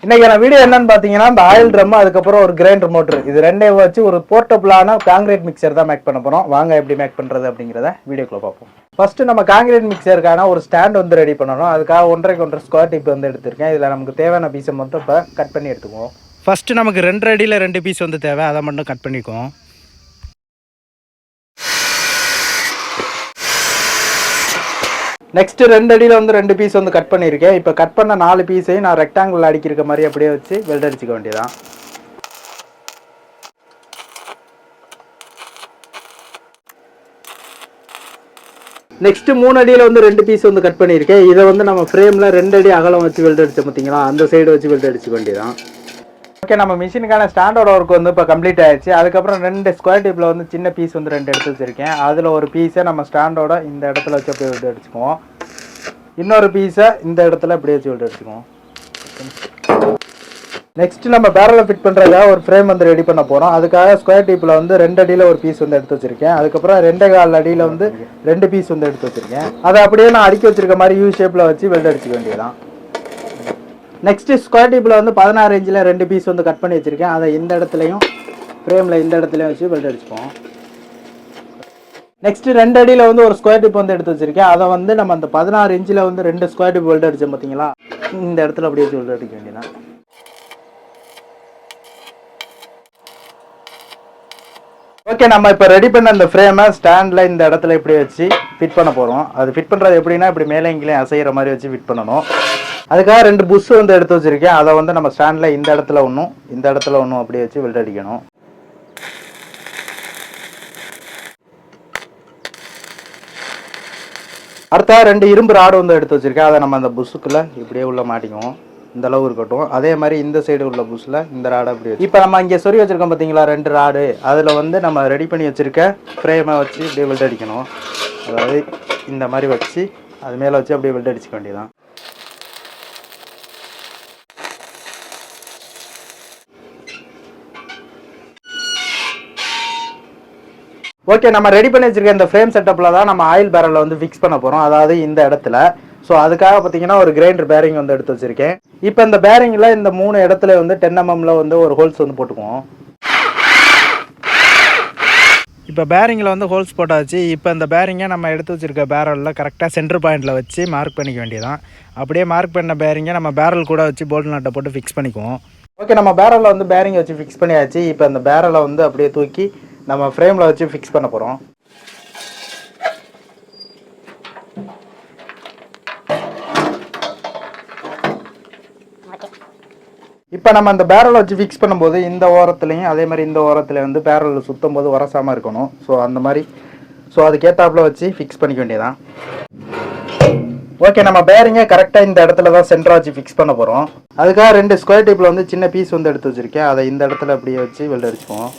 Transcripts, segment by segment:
இன்னைக்கான வீடியோ என்னன்னு பாத்தீங்கன்னா, இந்த ஆயில் ட்ரம் அதுக்கப்புறம் ஒரு கிரைண்டர் மோட்டர் இது ரெண்டையும் வச்சு ஒரு போர்ட்டபிளான காங்கிரீட் மிக்சர் தான் மேக் பண்ண போறோம். வாங்க எப்படி மேக் பண்றது அப்படிங்கிறத வீடியோக்குள்ள பார்ப்போம். ஃபர்ஸ்ட் நம்ம காங்கிரீட் மிக்சருக்கான ஒரு ஸ்டாண்ட் வந்து ரெடி பண்ணணும். அதுக்காக 1.5 ஸ்கொயர் டிப் வந்து எடுத்திருக்கேன். இதுல நமக்கு தேவையான பீஸை மட்டும் இப்போ கட் பண்ணி எடுத்துக்குவோம். ஃபர்ஸ்ட் நமக்கு 2 அடியில் 2 பீஸ் வந்து தேவை, அதை மட்டும் கட் பண்ணிக்குவோம். நெக்ஸ்ட் 2 அடியில் வந்து 2 பீஸ் வந்து கட் பண்ணியிருக்கேன். இப்போ கட் பண்ண 4 பீஸையும் நான் ரெக்டாங்கிள் அடிக்கிற மாதிரி அப்படியே வச்சு வெல்ட் அடிச்சுக்க வேண்டியதான். நெக்ஸ்ட் 3 அடியில் வந்து 2 பீஸ் வந்து கட் பண்ணியிருக்கேன். இதை வந்து நம்ம ஃப்ரேமில் 2 அடி அகலம் வச்சு வெல்ட் அடிச்சோம் பார்த்தீங்களா, அந்த சைடு வச்சு வெல்ட் அடிச்சுக்க வேண்டியதான். ஓகே, நம்ம மிஷினுக்கான ஸ்டாண்டோட ஒர்க் வந்து இப்போ கம்ப்ளீட் ஆயிடுச்சு. அதுக்கப்புறம் 2 ஸ்கொயர் டிப்பில் வந்து சின்ன பீஸ் வந்து 2 எடுத்து வச்சிருக்கேன். அதில் ஒரு பீஸை நம்ம ஸ்டாண்டோட இந்த இடத்துல வச்சு அப்படியே வெல்ட் அடிச்சுக்குவோம். இன்னொரு பீஸை இந்த இடத்துல அப்படியே வச்சு வெல்ட் அடிச்சுக்குவோம். நெக்ஸ்ட் நம்ம பேரலை ஃபிட் பண்ணுறதுக்காக ஒரு ஃப்ரேம் வந்து ரெடி பண்ண போகிறோம். அதுக்காக ஸ்கொயர் டிப்பில் வந்து 2 அடியில் ஒரு பீஸ் வந்து எடுத்து வச்சிருக்கேன். அதுக்கப்புறம் 2.25 அடியில் வந்து 2 பீஸ் வந்து எடுத்து வச்சிருக்கேன். அதை அப்படியே நான் அடுக்கி வச்சிருக்க மாதிரி யூ ஷேப்பில் வச்சு வெல்ட் அடிச்சுக்க வேண்டியதான். நெக்ஸ்ட் ஸ்கொயர் டிப்பில் வந்து 16 இன்ச்சில் 2 பீஸ் வந்து கட் பண்ணி வச்சிருக்கேன். அதை இந்த இடத்துலையும் ஃப்ரேமில் இந்த இடத்துலையும் வச்சு வெல்ட் அடிச்சுப்போம். நெக்ஸ்ட் 2 அடியில் வந்து ஒரு ஸ்கொயர் டிப் வந்து எடுத்து வச்சிருக்கேன். அதை வந்து நம்ம அந்த 16 இன்ச்சில் வந்து 2 ஸ்கொயர் டிப் வெல்ட் அடிச்சோம் பார்த்தீங்களா, இந்த இடத்துல அப்படியே வச்சு வெல்ட் அடிக்க வேண்டியதான். ஓகே, நம்ம இப்போ ரெடி பண்ண அந்த ஃப்ரேமை ஸ்டாண்டில் இந்த இடத்துல இப்படி வச்சு ஃபிட் பண்ண போகிறோம். அது ஃபிட் பண்ணுறது எப்படின்னா, இப்படி மேலே இங்கேயும் அசைகிற மாதிரி வச்சு ஃபிட் பண்ணணும். அதுக்காக 2 புஷ் வந்து எடுத்து வச்சிருக்கேன். அதை வந்து நம்ம ஸ்டாண்டில் இந்த இடத்துல ஒன்றும் இந்த இடத்துல ஒன்றும் அப்படியே வச்சு வெல்ட் அடிக்கணும். அடுத்த 2 இரும்பு ராடு வந்து எடுத்து வச்சிருக்கேன். அதை நம்ம அந்த புஷ்ஷுக்குள்ளே இப்படியே உள்ள மாட்டிக்குவோம். இந்த அளவு இருக்கட்டும். அதே மாதிரி இந்த சைடு உள்ள புஷ்ல இந்த ராடை அப்படி இப்போ நம்ம இங்கே சொறி வச்சிருக்கோம் பார்த்தீங்களா 2 ராடு, அதில் வந்து நம்ம ரெடி பண்ணி வச்சிருக்க ஃப்ரேமை வச்சு இப்படியே வெல்ட் அடிக்கணும். அதாவது இந்த மாதிரி வச்சு அது மேலே வச்சு அப்படியே வெல்ட் அடிச்சுக்க வேண்டியதான். ஓகே, நம்ம ரெடி பண்ணி வச்சிருக்க இந்த ஃப்ரேம் செட்டப்பில் தான் நம்ம ஆயில் பேரலில் வந்து ஃபிக்ஸ் பண்ண போகிறோம். அதாவது இந்த இடத்துல. ஸோ அதுக்காக பார்த்தீங்கன்னா ஒரு கிரைண்டர் பேரிங் வந்து எடுத்து வச்சிருக்கேன். இப்போ இந்த பேரிங்கில் இந்த 3 இடத்துல வந்து 10 mmல வந்து ஒரு ஹோல்ஸ் வந்து போட்டுக்குவோம். இப்போ பேரிங்கில் வந்து ஹோல்ஸ் போட்டாச்சு. இப்போ இந்த பேரிங்கை நம்ம எடுத்து வச்சிருக்க பேரலில் கரெக்டாக சென்டர் பாயிண்டில் வச்சு மார்க் பண்ணிக்க வேண்டியதான். அப்படியே மார்க் பண்ண பேரிங்கை நம்ம பேரல் கூட வச்சு போல்ட் நட்டை போட்டு ஃபிக்ஸ் பண்ணிக்குவோம். ஓகே, நம்ம பேரலில் வந்து பேரிங் வச்சு ஃபிக்ஸ் பண்ணியாச்சு. இப்போ இந்த பேரலை வந்து அப்படியே தூக்கி நம்ம ஃப்ரேமில் வச்சு ஃபிக்ஸ் பண்ண போகிறோம். இப்போ நம்ம அந்த பேரலை வச்சு ஃபிக்ஸ் பண்ணும்போது இந்த ஓரத்துலையும் அதே மாதிரி இந்த ஓரத்தில் வந்து பேரலில் சுற்றும் போது உரசாமல் இருக்கணும். ஸோ அந்த மாதிரி அதுக்கேற்றாப்புல வச்சு ஃபிக்ஸ் பண்ணிக்க வேண்டியதான். ஓகே, நம்ம பேரிங்கை கரெக்டாக இந்த இடத்துல தான் சென்டராக வச்சு ஃபிக்ஸ் பண்ண போகிறோம். அதுக்காக 2 ஸ்கொயர் டிப்பில் வந்து சின்ன பீஸ் வந்து எடுத்து வச்சுருக்கேன். அதை இந்த இடத்துல அப்படியே வச்சு வெல்ட் அடிச்சுக்குவோம்.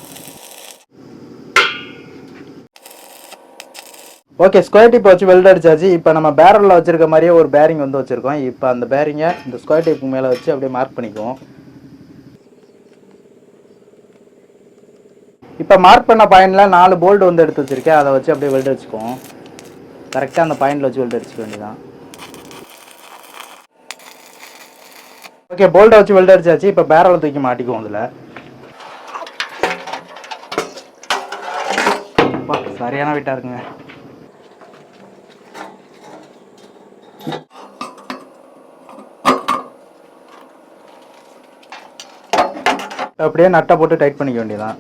ஓகே, ஸ்கொயர் டிப் வச்சு வெல்ட் அடிச்சாச்சு. இப்போ நம்ம பேரலில் வச்சிருக்க மாதிரியே ஒரு பேரிங் வந்து வச்சுருக்கோம். இப்போ அந்த பேரிங்கை இந்த ஸ்கொயர் டிப்புக்கு மேலே வச்சு அப்படியே மார்க் பண்ணிக்குவோம். இப்போ மார்க் பண்ண பாயிண்டில் 4 போல்ட் வந்து எடுத்து வச்சுருக்கேன். அதை வச்சு அப்படியே வெல்ட் அடிச்சுக்குவோம். கரெக்டாக அந்த பாயிண்டில் வச்சு வெல்ட் அடிச்சுக்க வேண்டியதான். ஓகே, போல்ட்டை வச்சு வெல்ட் அடிச்சாச்சு. இப்போ பேரலை தூக்கி மாட்டிக்குவோம். அதில் சரியான வெயிட்டாக இருக்குங்க. அப்படியே நட்டை போட்டு டைட் பண்ணிக்க வேண்டியதான்.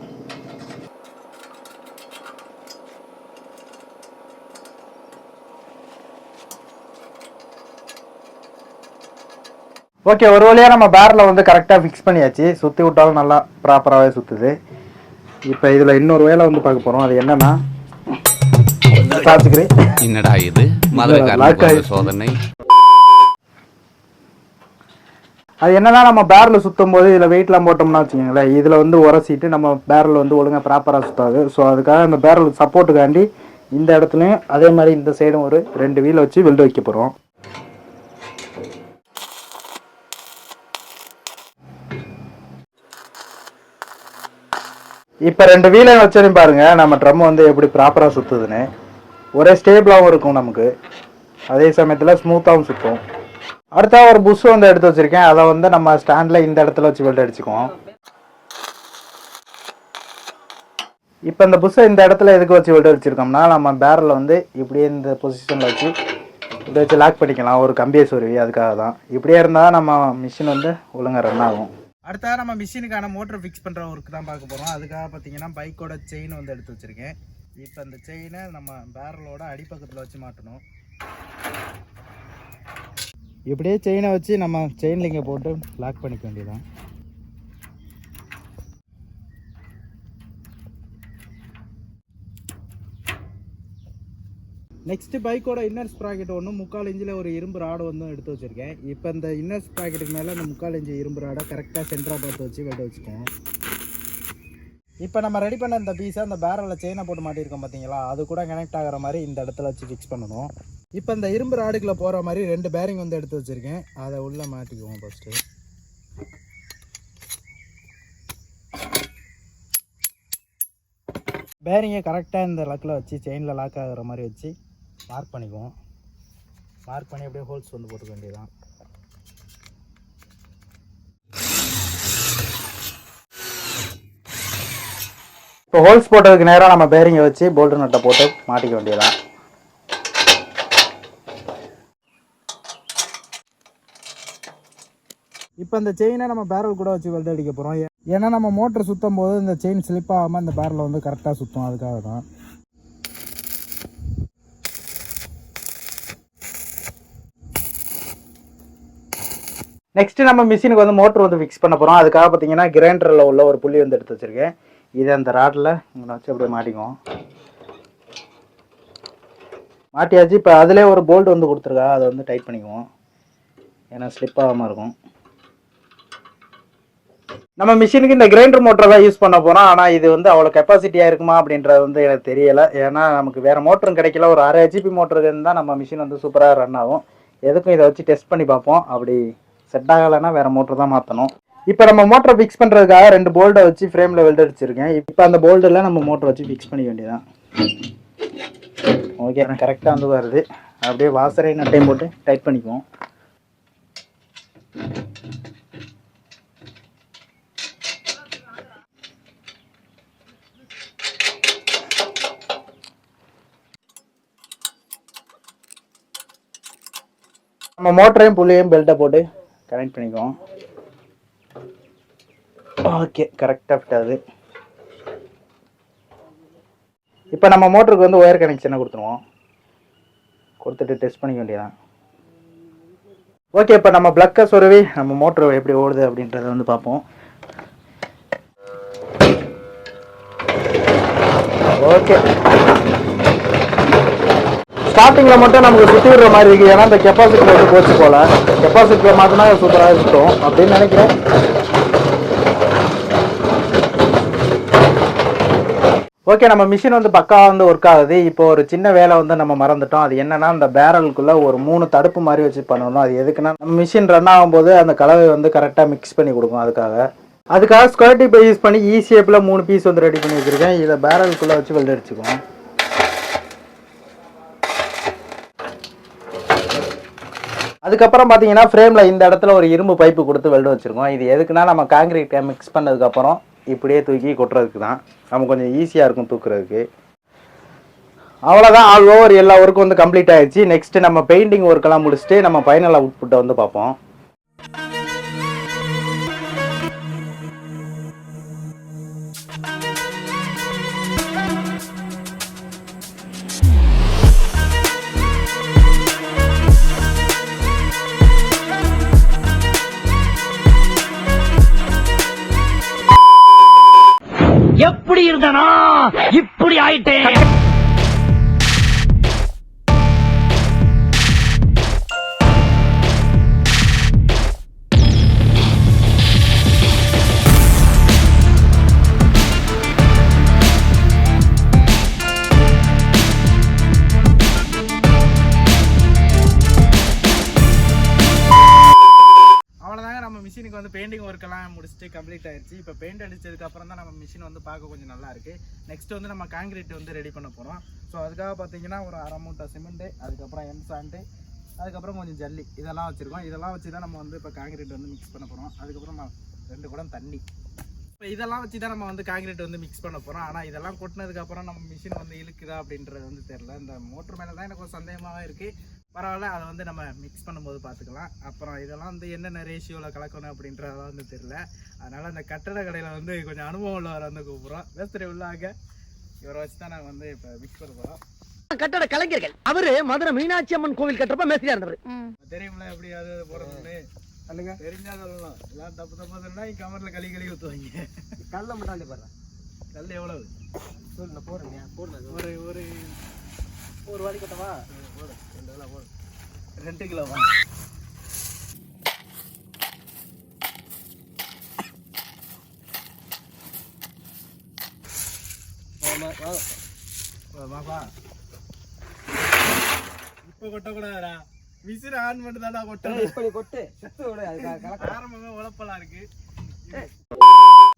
ஓகே, ஒரு வழியாக நம்ம பேரலை வந்து கரெக்டாக ஃபிக்ஸ் பண்ணியாச்சு. சுற்றி விட்டாலும் நல்லா ப்ராப்பராகவே சுற்றுது. இப்போ இதில் இன்னொரு வேலை வந்து பார்க்க போகிறோம். அது என்னன்னா, என்னடா இது மதுரை சோதனை. அது என்னன்னா, நம்ம பேரல் சுற்றும் போது இதில் வெயிட்லாம் போட்டோம்னா வச்சுக்கோங்களேன், இதில் வந்து உரசிட்டு நம்ம பேரல் வந்து ஒழுங்காக ப்ராப்பராக சுற்றாது. ஸோ அதுக்காக அந்த பேரல் சப்போர்ட்டுக்காண்டி இந்த இடத்துலையும் அதே மாதிரி இந்த சைடும் ஒரு 2 வீலை வச்சு வெல்ட் வைக்க போகிறோம். இப்போ 2 வீலையும் வச்சதையும் பாருங்க, நம்ம ட்ரம் வந்து எப்படி ப்ராப்பராக சுற்றுதுன்னு. ஒரே ஸ்டேபிளாகவும் இருக்கும் நமக்கு, அதே சமயத்தில் ஸ்மூத்தாகவும் சுற்றும். அடுத்தா ஒரு புஷ் வந்து எடுத்து வச்சிருக்கேன். அதை வந்து நம்ம ஸ்டாண்டில் இந்த இடத்துல வச்சு வெல்ட் அடிச்சுக்குவோம். இப்போ இந்த புஷ்ஷை இந்த இடத்துல எதுக்கு வச்சு வெல்ட் அடிச்சிருக்கோம்னா, நம்ம பேரலில் வந்து இப்படியே இந்த பொசிஷனில் வச்சு இப்படி வச்சு லாக் பண்ணிக்கலாம், ஒரு கம்பியை சொருவி. அதுக்காக தான். இப்படியே இருந்தால் நம்ம மிஷின் வந்து ஒழுங்காக ரன் ஆகும். அடுத்ததாக நம்ம மிஷினுக்கான மோட்டர் ஃபிக்ஸ் பண்ணுற ஒர்க் தான் பார்க்க போகிறோம். அதுக்காக பார்த்தீங்கன்னா பைக்கோட செயின் வந்து எடுத்து வச்சுருக்கேன். இப்போ அந்த செயினை நம்ம பேரலோட அடிப்பக்கத்தில் வச்சு மாட்டணும். இப்படியே செயினை வச்சு நம்ம செயின் லிங்கை போட்டு லாக் பண்ணிக்க வேண்டியதான். நெக்ஸ்ட் பைக்கோட இன்னர் ஸ்ப்ராக்கெட் ஒன்று 3/4 இன்ச்சில் ஒரு இரும்பு ராடு வந்து எடுத்து வச்சுருக்கேன். இப்போ இந்த இன்னர் ஸ்ப்ராக்கெட்டுக்கு மேலே இந்த 3/4 இன்ச்சு இரும்பு ராடை கரெக்டாக சென்டராக பார்த்து வச்சு வெல்ட் வச்சுக்கோம். இப்போ நம்ம ரெடி பண்ண இந்த பீஸை அந்த பேரலில் செயினை போட்டு மாட்டியிருக்கோம் பார்த்தீங்களா, அது கூட கனெக்ட் ஆகிற மாதிரி இந்த இடத்துல வச்சு ஃபிக்ஸ் பண்ணணும். இப்போ இந்த இரும்பு ராடுக்குள்ளே போகிற மாதிரி 2 பேரிங் வந்து எடுத்து வச்சுருக்கேன். அதை உள்ளே மாட்டிக்குவோம். ஃபஸ்ட்டு பேரிங்கை கரெக்டாக இந்த லக்கில் வச்சு செயினில் லாக் ஆகிற மாதிரி வச்சு மார்க் பண்ணிக்குவோம். மார்க் பண்ணி அப்படியே ஹோல்ஸ் வந்து போட்டுக்க வேண்டியதான். இப்போ ஹோல்ஸ் போட்டதுக்கு நேராக நம்ம பேரிங்கை வச்சு போல்டு நட்டை போட்டு மாட்டிக்க வேண்டியதான். இப்போ இந்த செயினை நம்ம பேரல் கூட வச்சு வெல்ட் அடிக்க போகிறோம். ஏன்னா நம்ம மோட்டர் சுற்றும் போது இந்த செயின் ஸ்லிப் ஆகாமல் இந்த பேரல் வந்து கரெக்டாக சுற்றும். அதுக்காக தான். நெக்ஸ்ட்டு நம்ம மிஷினுக்கு வந்து மோட்ரு வந்து ஃபிக்ஸ் பண்ண போகிறோம். அதுக்காக பார்த்தீங்கன்னா கிரைண்டரில் உள்ள ஒரு புள்ளி வந்து எடுத்து வச்சுருக்கேன். இதை அந்த ராட்டில் இங்கே வச்சு அப்படியே மாட்டிக்குவோம். மாட்டியாச்சு. இப்போ அதிலே ஒரு போல்ட் வந்து கொடுத்துருக்கா, அதை வந்து டைட் பண்ணிக்குவோம். ஏன்னா ஸ்லிப் ஆகாமல் இருக்கும். நம்ம மிஷினுக்கு இந்த கிரைண்டர் மோட்டர் தான் யூஸ் பண்ண போகிறோம். ஆனால் இது வந்து அவ்வளோ கெப்பாசிட்டியாக இருக்குமா அப்படின்றது வந்து எனக்கு தெரியலை. ஏன்னா நமக்கு வேறு மோட்டரும் கிடைக்கல. ஒரு 6 HP மோட்டருக்கு இருந்தால் நம்ம மிஷின் வந்து சூப்பராக ரன் ஆகும். எதுக்கும் இதை வச்சு டெஸ்ட் பண்ணி பார்ப்போம். அப்படி செட் ஆகலைன்னா வேறு மோட்டர் தான் மாற்றணும். இப்போ நம்ம மோட்டரை ஃபிக்ஸ் பண்ணுறதுக்காக 2 போல்ட்டை வச்சு ஃப்ரேமில் வெல்ட் அடிச்சிருக்கேன். இப்போ அந்த போல்ட்டில் நம்ம மோட்டரை வச்சு ஃபிக்ஸ் பண்ணிக்க வேண்டியதான். ஓகே, கரெக்டாக வந்து வருது. அப்படியே வாசரை நட்டையும் போட்டு டைட் பண்ணிக்குவோம். நம்ம மோட்டரையும் புள்ளியையும் பெல்ட்டை போட்டு கனெக்ட் பண்ணிக்குவோம். ஓகே, கரெக்டாக ஃபிட் ஆகுது. இப்போ நம்ம மோட்டருக்கு வந்து ஒயர் கனெக்ஷனை கொடுத்துருவோம். கொடுத்துட்டு டெஸ்ட் பண்ணிக்க வேண்டியதான். ஓகே, இப்போ நம்ம ப்ளக்கை சொருவி நம்ம மோட்டர் எப்படி ஓடுது அப்படின்றத வந்து பார்ப்போம். ஓகே, ஸ்டார்டிங்கில் மட்டும் நமக்கு சுற்றி விடுற மாதிரி இருக்குது. ஏன்னா இந்த கெப்பாசிட்டி வந்து போச்சு போல். கெப்பாசிட்டியை மாற்றினா சூப்பராக சுற்றும் அப்படின்னு நினைக்கிறேன். ஓகே, நம்ம மிஷின் வந்து பக்காவாக வந்து ஒர்க் ஆகுது. இப்போ ஒரு சின்ன வேலை வந்து நம்ம மறந்துட்டோம். அது என்னன்னா, இந்த பேரலுக்குள்ளே ஒரு 3 தடுப்பு மாதிரி வச்சு பண்ணணும். அது எதுக்குன்னா, நம்ம மிஷின் ரன் ஆகும்போது அந்த கலவை வந்து கரெக்டாக மிக்ஸ் பண்ணி கொடுக்கும். அதுக்காக ஸ்கொயர் டேப் யூஸ் பண்ணி ஷேப்பில் 3 பீஸ் வந்து ரெடி பண்ணி வச்சுருக்கேன். இதை பேரலுக்குள்ளே வச்சு வெல்ட் அடிச்சுக்குவோம். அதுக்கப்புறம் பார்த்தீங்கன்னா ஃப்ரேமில் இந்த இடத்துல ஒரு இரும்பு பைப்பு கொடுத்து வெல்டு வச்சுருக்கோம். இது எதுக்குன்னா, நம்ம காங்கிரீட்டை மிக்ஸ் பண்ணதுக்கப்புறம் இப்படியே தூக்கி கொட்டுறதுக்கு தான். நம்ம கொஞ்சம் ஈஸியாக இருக்கும் தூக்குறதுக்கு. அவ்வளோதான், ஆல் ஓவர் எல்லா ஒர்க்கும் வந்து கம்ப்ளீட் ஆகிடுச்சு. நெக்ஸ்ட்டு நம்ம பெயிண்டிங் ஒர்க்கெல்லாம் முடிச்சுட்டு நம்ம ஃபைனல் அவுட்புட்டை வந்து பார்ப்போம். எப்படி இருந்தனா இப்படி ஆயிட்டேன். மிஷினுக்கு வந்து பெயிண்டிங் ஒர்க்கெல்லாம் முடிச்சுட்டு கம்ப்ளீட் ஆயிடுச்சு. இப்போ பெயிண்ட் அடிச்சதுக்கு அப்புறம் தான் நம்ம மிஷின் வந்து பார்க்க கொஞ்சம் நல்லா இருக்கு. நெக்ஸ்ட் வந்து நம்ம காங்கிரீட் வந்து ரெடி பண்ண போகிறோம். ஸோ அதுக்காக பார்த்தீங்கன்னா ஒரு 1/2 மூட்டை சிமெண்ட்டு, அதுக்கப்புறம் எம் சாண்டு, அதுக்கப்புறம் கொஞ்சம் ஜல்லி இதெல்லாம் வச்சுருக்கோம். இதெல்லாம் வச்சு தான் நம்ம வந்து இப்போ காங்கிரீட் வந்து மிக்ஸ் பண்ண போகிறோம். அதுக்கப்புறம் 2 குடம் தண்ணி. இப்போ இதெல்லாம் வச்சு தான் நம்ம வந்து காங்கிரீட் வந்து மிக்ஸ் பண்ண போகிறோம். ஆனால் இதெல்லாம் கொட்டினதுக்கப்புறம் நம்ம மிஷின் வந்து இழுக்குதா அப்படின்றது வந்து தெரில. இந்த மோட்ரு மேலே தான் எனக்கு ஒரு சந்தேகமாக இருக்குது. பரவாயில்ல, அதை வந்து நம்ம மிக்ஸ் பண்ணும்போது பார்த்துக்கலாம். அப்புறம் இதெல்லாம் வந்து என்னென்ன ரேஷியோவில் கலக்கணும் அப்படின்றதெல்லாம் வந்து தெரில. அதனால் அந்த கட்டட கடையில் வந்து கொஞ்சம் அனுபவம் உள்ளவரை வந்து கூப்பிட்றோம். மேஸ்திரி உள்ளாக இவரை வச்சு தான் நாங்கள் வந்து இப்போ மிக்ஸ் பண்ண போகிறோம். கட்டட கலைஞர்கள் அவரு மதுரை மீனாட்சி அம்மன் கோவில் கட்டுறப்ப மேஸ்திரியா இருந்தவர். தெரியுமில்ல எப்படியாவது போகிறதுன்னு அல்லங்க தெரிஞ்சா சொல்லலாம். எல்லாம் தப்பு தப்பாக சொன்னா கமரில் களி ஊற்றுவாங்க. கல்ல மட்டும் போடுறேன். கல் எவ்வளவு சொல்லுங்க போடுங்க போடுங்க. ஒரு வாடி கட்டவா? 2 கிலோவா? மாப்பா இப்போ கொட்டக்கூடாதுடா. மிஷின் ஆன் பண்ணி தானே கொட்டணும். இப்படி கொட்டு செத்து விடு. ஆரம்பமே உழப்பெல்லாம் இருக்கு.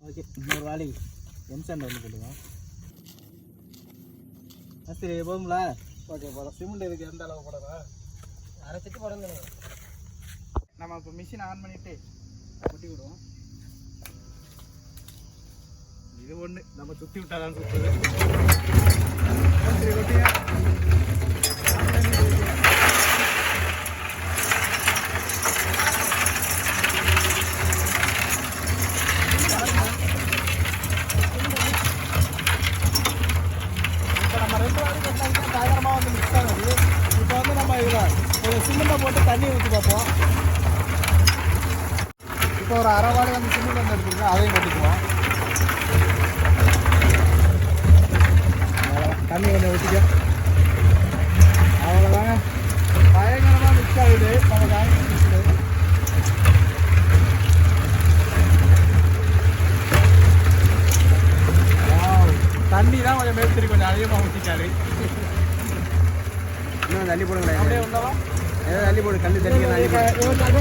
ஓகே, இன்னொரு வாளி எம்சாண்ட் வந்து போட்டுக்கோம். சரி போதும்ல? ஓகே போதும். சிமெண்ட் இதுக்கு எந்த அளவு போடணும்? அரை செட்டு போடுங்க. நம்ம இப்போ மிஷின் ஆன் பண்ணிட்டு கொட்டி விடுவோம். இது ஒன்று நம்ம சுற்றி விட்டாதான் சுற்றுது. சரி கொட்டியா? இப்போ நம்ம 2 வாரம் கொட்டாங்க சாயந்தரமாக வந்து மிக்ஸ் ஆகுது. இப்போ வந்து நம்ம இதில் ஒரு சிமெண்ட்டை போட்டு தண்ணி ஊற்றி பார்ப்போம். இப்போ ஒரு அரை வாரம் வந்து சிமெண்ட் வந்து எடுத்துருக்கோம், அதையும் கொட்டிக்குவோம். தண்ணி கொஞ்சம் ஊற்றிக்க. அவ்வளோதாங்க, பயங்கரமாக மிக்ஸ் ஆகுது நம்ம காங்கிரீட் மிக்ஸில். தண்ணி தான் கொஞ்சம் மேஸ்திரி கொஞ்சம் அதிகமாக ஊற்றிட்டாரு. இன்னும் தள்ளி போடுங்களேன். அப்படியே வந்தாலும் ஏதாவது தள்ளி போடு. கல் தள்ளி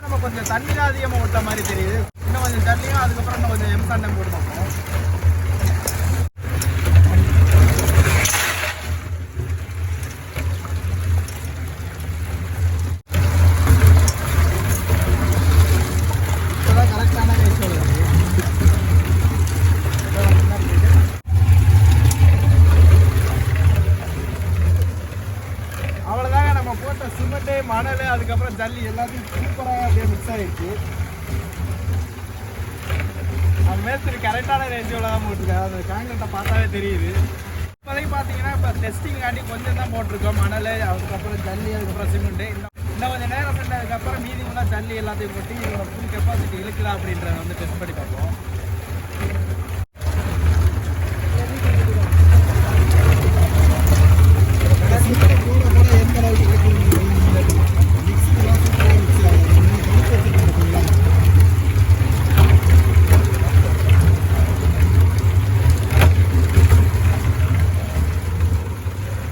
நம்ம கொஞ்சம் தண்ணி தான் அதிகமாக விட்ட மாதிரி தெரியுது. இன்னும் கொஞ்சம் தண்ணியும் அதுக்கப்புறம் இன்னும் கொஞ்சம் எம்சாண்டம் போட்டு பார்ப்போம். இப்போதான் கரெக்டான ரேஷியோவில் இருக்குது. அவ்வளோதாங்க, நம்ம போட்ட சிமெண்ட்டு மணல் அதுக்கப்புறம் ஜல்லி எல்லாத்தையும் சூப்பராக அப்படியே மிக்ஸ் ஆகிடுச்சு. அந்த மேஸ்திரி கரெக்டான ரேஷியோவில் தான் போட்டிருக்காரு. அந்த காங்கிரீட்டை பார்த்தாவே தெரியுது. இப்போதைக்கு பார்த்தீங்கன்னா இப்போ டெஸ்டிங்காண்டி கொஞ்சம் தான் போட்டிருக்கோம். மணல் அதுக்கப்புறம் ஜல்லி அதுக்கப்புறம் சிமெண்ட்டு. இன்னும் கொஞ்சம் நேரம் செஞ்சதுக்கப்புறம் மீதி உள்ள ஜல்லி எல்லாத்தையும் போட்டு இதோட ஃபுல் கெப்பாசிட்டி இழுக்குதா அப்படின்றத வந்து டெஸ்ட் பண்ணி பார்ப்போம்.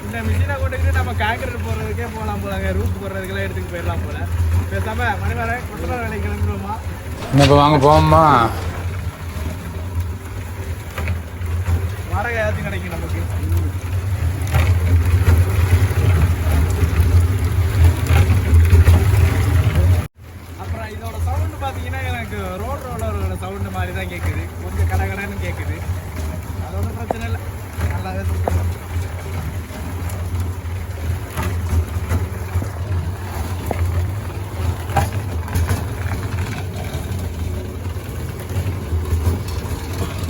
இந்த மிஷினை கொண்டுக்கிட்டு நம்ம காங்கிரீட் போடுறதுக்கே போகலாம் போலாங்க. ரூட் போடுறதுக்கெல்லாம் எடுத்துகிட்டு போயிடலாம் போல. பேசாம மணிவரை கொத்தனார் வேலைக்கு கிளம்பிடுவோமா? இப்போ வாங்க போவோம்மா. வாடகை ஏதாச்சும் கிடைக்கும் நமக்கு. அப்புறம் இதோட சவுண்டு பார்த்தீங்கன்னா எனக்கு ரோலரோட சவுண்டு மாதிரி தான் கேட்குது. கொஞ்சம் கடகடன்னு கேட்குது. அது ஒன்றும் பிரச்சனை இல்லை, நல்லாவே சுத்தம்.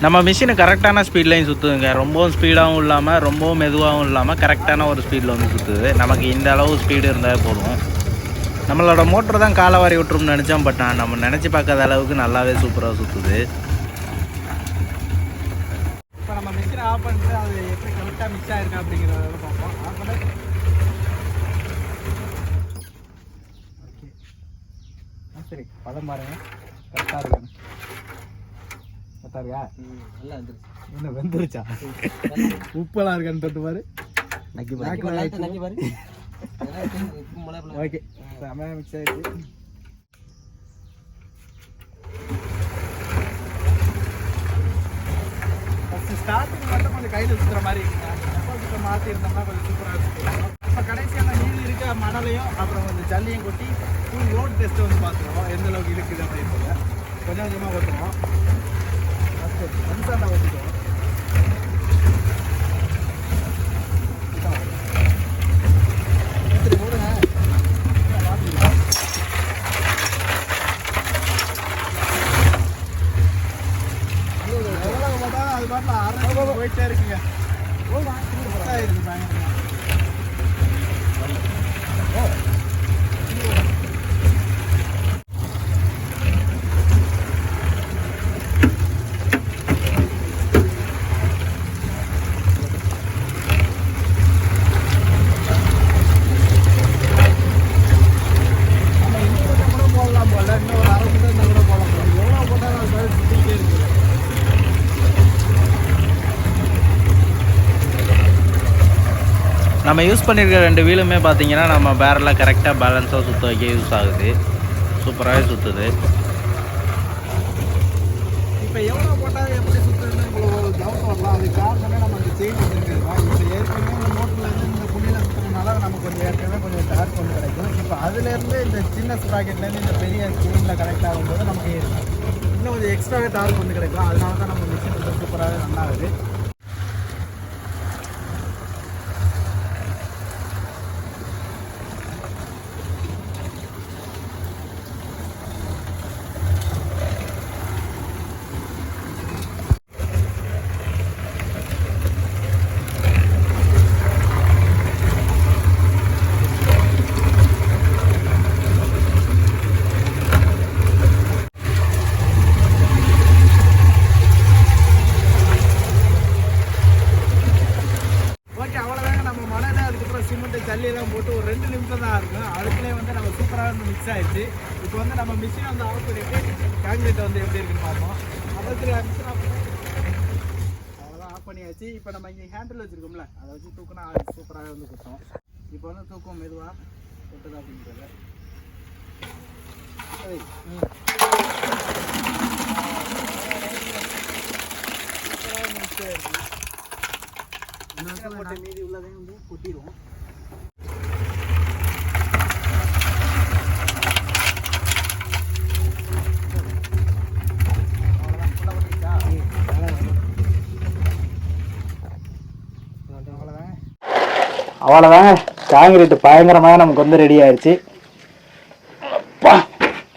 நம்ம மிஷினு கரெக்டான ஸ்பீட்லையும் சுற்றுதுங்க. ரொம்பவும் ஸ்பீடாகவும் இல்லாமல் ரொம்பவும் மெதுவாகவும் இல்லாமல் கரெக்டான ஒரு ஸ்பீடில் வந்து சுற்றுது. நமக்கு இந்த அளவு ஸ்பீடு இருந்தால் போதும். நம்மளோட மோட்ரு தான் காலை வாரி விட்டுரும்னு நினச்சோம். பட் நம்ம நினச்சி பார்க்காத அளவுக்கு நல்லாவே சூப்பராக சுற்றுது. இப்போ நம்ம மிஷினை ஆஃப் பண்ணிட்டு அது எப்படி கரெக்டாக மிக்ஸ் ஆகிருக்கா அப்படிங்கிறத பார்ப்போம். ஆஃப் பண்ண ஓகே, சரி பதம் பாருங்க. கரெக்டாக இருக்கு. கரெக்டாக இருக்கா? நல்லா வந்துருச்சு. என்ன வெந்துருச்சா? உப்பெல்லாம் இருக்கான்னு தொட்டு பாரு. நக்கி பாரு. ஓகே, செமையாக மிக்ஸ் ஆகிடுச்சு. ஃபஸ்ட்டு ஸ்டார்டிங் மட்டும் கொஞ்சம் கையில் சுற்றுற மாதிரி இருக்குங்க. மட்டும் மாற்றிருந்தோம்னா கொஞ்சம் சூப்பராக இருக்கும். இப்போ கடைசியாக மீதி இருக்க மணலையும் அப்புறம் கொஞ்சம் ஜல்லியும் கொட்டி ஃபுல் ரோட் டெஸ்ட்டை வந்து பார்த்துருவோம் எந்த அளவுக்கு இருக்குது அப்படின்றத. கொஞ்சம் கொஞ்சமாக ஓட்டுவோம். ஃபஸ்ட்டு மனுஷாண்டா ஓட்டிக்குவோம். அது பாட்டில் அரை போயிட்டே இருக்குங்க. போடலாம் போல இன்னும் ஒரு அரை மீட்டர் இருந்தால் கூட போடலாம் போல. எவ்வளோ போட்டாலும் அது சுற்றிக்கிட்டே இருக்குது. நம்ம யூஸ் பண்ணியிருக்க 2 வீலுமே பார்த்தீங்கன்னா நம்ம பேரலில் கரெக்டாக பேலன்ஸாக சுற்ற வைக்க யூஸ் ஆகுது. சூப்பராகவே சுற்றுது. இப்போ எவ்வளோ போட்டால் எப்படி சுற்றுதுன்னு உங்களுக்கு ஒரு டவுட் வரலாம். அது காரணமே நம்ம அந்த செயின் வச்சுருக்கிறது தான். இப்போ ஏற்கனவே இந்த மோட்டர்லேருந்து இந்த புள்ளியில் சுற்றுறதுனால நமக்கு கொஞ்சம் ஏற்கனவே கொஞ்சம் டார்க் ஒன்று கிடைக்கும். இப்போ அதுலேருந்து இந்த சின்ன ஸ்ப்ராக்கெட்லேருந்து இந்த பெரிய செயினில் கனெக்ட் ஆகும்போது நமக்கு இன்னும் கொஞ்சம் எக்ஸ்ட்ராவே டார்க் வந்து கிடைக்கும். அதனால தான் நம்ம மிஷின் வந்து சூப்பராகவே நல்லாகுது. ஜல்லியெல்லாம் போட்டு ஒரு 2 நிமிஷம் தான் இருக்கும். அதுக்குள்ளே வந்து நம்ம சூப்பராக வந்து மிக்ஸ் ஆகிடுச்சு. இப்போ வந்து நம்ம மிஷினை வந்து ஆஃப் பண்ணிவிட்டு காங்கிரீட் வந்து எப்படி இருக்குன்னு பார்ப்போம். அவ்வளோதான் ஆஃப் பண்ணியாச்சு. இப்போ நம்ம இங்கே ஹேண்டில் வச்சுருக்கோம்ல, அதை வச்சு தூக்குனா சூப்பராக வந்து குத்தோம். இப்போ வந்து தூக்கம் மெதுவாக கொட்டுதா அப்படின்றது. சூப்பராக மிக்ஸ் ஆகிடுச்சு. போட்டு மீதி உள்ளதையும் வந்து கொட்டிடுவோம். அவ்வளோதாங்க, காங்கிரீட் பயங்கரமாக நமக்கு வந்து ரெடி ஆயிடுச்சு.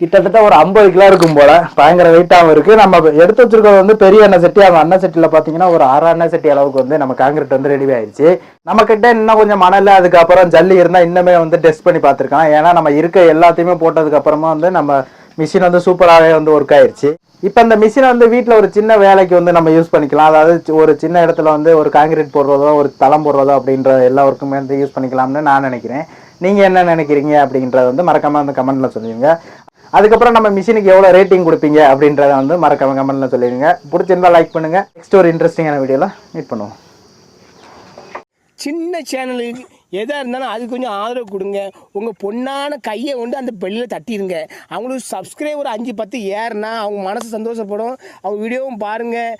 கிட்டத்தட்ட ஒரு 50 கிலோ இருக்கும் போல, பயங்கர வெயிட்டாகவும் இருக்குது. நம்ம எடுத்து வச்சிருக்கிறது வந்து பெரிய எண்ணெய் சட்டி. அந்த எண்ணெய் சட்டியில் பார்த்தீங்கன்னா ஒரு 6 எண்ணெய் சட்டி அளவுக்கு வந்து நம்ம காங்கிரீட் வந்து ரெடி ஆயிடுச்சு. நம்ம கிட்ட இன்னும் கொஞ்சம் மணல் அதுக்கப்புறம் ஜல்லி இருந்தால் இன்னுமே வந்து டெஸ்ட் பண்ணி பார்த்துருக்கோம். ஏன்னா நம்ம இருக்க எல்லாத்தையுமே போட்டதுக்கப்புறமா வந்து நம்ம மிஷின் வந்து சூப்பராகவே வந்து ஒர்க் ஆயிடுச்சு. இப்போ இந்த மிஷினை வந்து வீட்டில் ஒரு சின்ன வேலைக்கு வந்து நம்ம யூஸ் பண்ணிக்கலாம். அதாவது ஒரு சின்ன இடத்துல வந்து ஒரு காங்கிரீட் போடுறதோ ஒரு தளம் போடுறதோ அப்படின்ற எல்லா ஒர்க்குமே வந்து யூஸ் பண்ணிக்கலாம்னு நான் நினைக்கிறேன். நீங்கள் என்ன நினைக்கிறீங்க அப்படின்றத வந்து மறக்காமல் அந்த கமெண்ட்டில் சொல்லுவீங்க. அதுக்கப்புறம் நம்ம மிஷினுக்கு எவ்வளோ ரேட்டிங் கொடுப்பீங்க அப்படின்றத வந்து மறக்காம கமெண்ட்டில் சொல்லிடுங்க. பிடிச்சிருந்தா லைக் பண்ணுங்கள். நெக்ஸ்ட் ஒரு இன்ட்ரெஸ்டிங்கான வீடியோவில் மீட் பண்ணுவோம். சின்ன சேனலுக்கு எதாக இருந்தாலும் அது கொஞ்சம் ஆதரவு கொடுங்க. உங்கள் பொண்ணான கையை கொண்டு அந்த பெல்லில் தட்டிடுங்க. அவங்களுக்கு சப்ஸ்கிரைபர் 5-10 ஏறுனா அவங்க மனசு சந்தோஷப்படும். அவங்க வீடியோவும் பாருங்கள்.